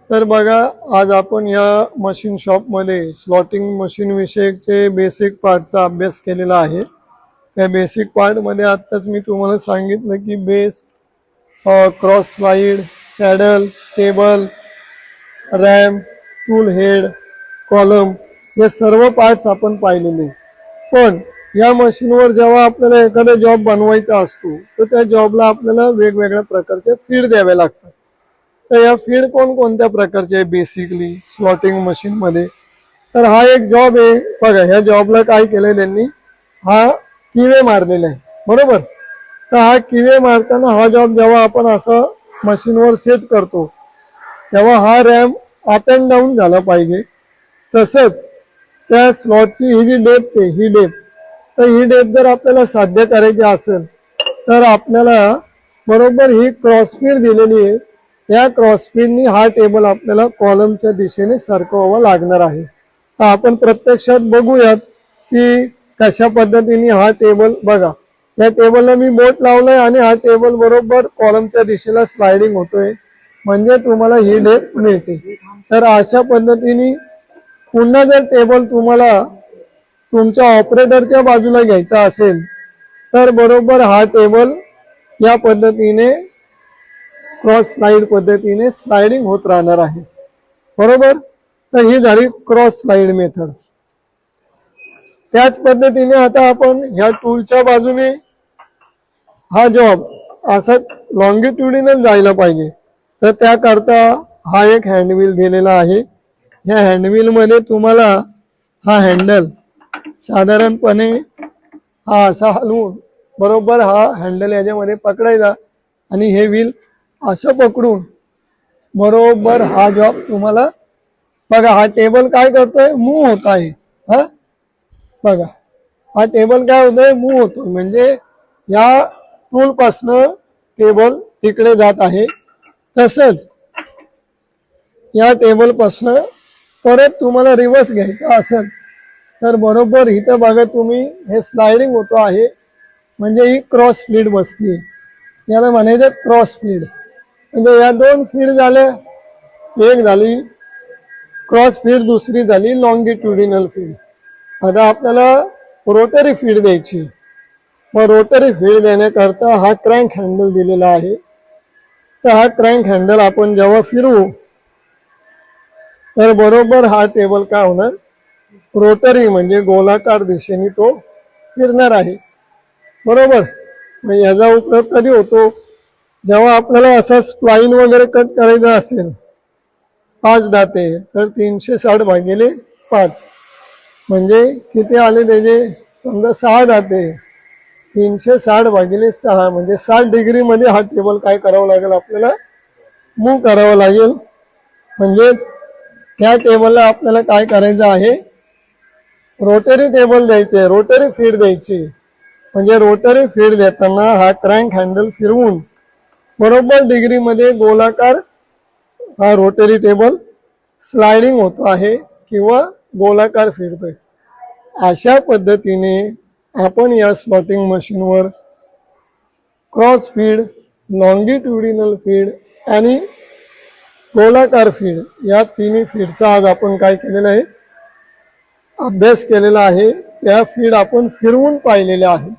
तर बघा, आज आपण या मशीन शॉपमध्ये स्लॉटिंग मशीन विषयीचे बेसिक पार्टचा अभ्यास केलेला आहे। त्या बेसिक पार्टमध्ये आत्ताच मी तुम्हाला सांगितलं की base, cross slide, saddle, table, RAM, tool head, column हे सर्व पार्ट्स आपण पाहिलेले। पण या मशीनवर जेव्हा आपल्याला एखादा जॉब बनवायचा असतो तर त्या जॉबला आपल्याला वेगवेगळ्या प्रकारचे फीड द्यावे लागतात। तर या फीड कोणत्या प्रकारचे आहे बेसिकली स्लॉटिंग मशीन मध्ये? तर हा एक जॉब आहे बघा, ह्या जॉबला काय केलंय त्यांनी, हा किवे मारलेला आहे, बरोबर। तर हा किवे मारताना हा जॉब जेव्हा आपण असं मशीनवर सेट करतो तेव्हा हा रॅम अप अँड डाऊन झाला पाहिजे। तसंच त्या स्लॉटची ही जी डेप्थ आहे, ही डेप्थ, तर ही डेप्थ जर आपल्याला साध्य करायची असेल तर आपल्याला बरोबर ही क्रॉस फीड दिलेली आहे, या क्रॉस फीडनी हा टेबल आपल्याला कॉलमच्या दिशेने सरकवावा लागणार आहे। तर आपण प्रत्यक्षात बघूयात की कशा पद्धतीने हा टेबल, बघा या टेबलला मी बोट लावलंय आणि हा टेबल बरोबर कॉलमच्या दिशेला स्लाइडिंग होतोय, म्हणजे तुम्हाला ही डेप्थ मिळते। तर अशा पद्धतीने पुन्हा जर टेबल तुम्हाला तुमच्या ऑपरेटरच्या बाजूला घ्यायचा असेल तर बरोबर हा टेबल या पद्धतीने क्रॉस स्लाइड पद्धतीने स्लाइडिंग होत राहणार आहे, बरोबर। तर ही झाली क्रॉस स्लाइड मेथड। त्याच पद्धतीने आता आपण ह्या टूलच्या बाजूने हा जॉब असा लॉंगिट्युडिनल जायला पाहिजे, तर त्याकरता हा एक हँडव्हील दिलेला आहे। ह्या हँडव्हील मध्ये तुम्हाला हा हँडल साधारणपणे हा असा हलवून बरोबर हा हँडल याच्यामध्ये पकडायचा आणि हे व्हील असं पकडून बरोबर हा जॉब तुम्हाला, बघा हा टेबल काय करतोय, मूव होत आहे। हा बघा, हा टेबल काय होतोय, मूव होतोय, म्हणजे या टूल पासनं टेबल तिकडे जात आहे। तसंच या टेबल पासनं परत तुम्हाला रिव्हर्स घ्यायचा असेल तर बरोबर इथं बघा तुम्ही हे स्लाइडिंग होतो आहे, म्हणजे ही क्रॉस फीड बसली, याला म्हणायचं क्रॉस फीड। म्हणजे या दोन फीड झाल्या, एक झाली क्रॉस फीड, दुसरी झाली लॉंगिट्युडिनल फीड। आता आपल्याला रोटरी फीड द्यायची, मग रोटरी फीड देण्याकरता हा क्रँक हँडल दिलेला आहे। तर हा क्रँक हँडल आपण जेव्हा फिरवू तर बरोबर हा टेबल काय होणार, रोटरी म्हणजे गोलाकार दिशेने तो फिरणार आहे, बरोबर। मग याचा उपयोग कधी होतो, जेव्हा आपल्याला असा स्प्लाइन वगैरे कट करायचा असेल, 5 दाते तर 360 भागिले 5 म्हणजे किती आले त्याचे, समजा 6 दाते, 360 भागिले 6 म्हणजे 60 डिग्री मध्ये हा टेबल काय करावं लागेल, आपल्याला मूव्ह करावं लागेल। म्हणजेच त्या टेबलला आपल्याला काय करायचं आहे, रोटरी टेबल द्यायचे, रोटरी फीड द्यायची। म्हणजे रोटरी फीड देताना हा क्रँक हँडल फिरवून बरोबर डिग्रीमध्ये गोलाकार हा रोटरी टेबल स्लाइडिंग होतो आहे किंवा गोलाकार फिरतोय। अशा पद्धतीने आपण या स्लॉटिंग मशीनवर क्रॉस फीड, लॉंगिट्युडिनल फीड आणि गोलाकार फीड या तिन्ही फीडचा आज आपण काय केलेलं आहे, अभ्यास केलेला आहे। त्या फीड आपण फिरवून पाहिलेल्या आहे।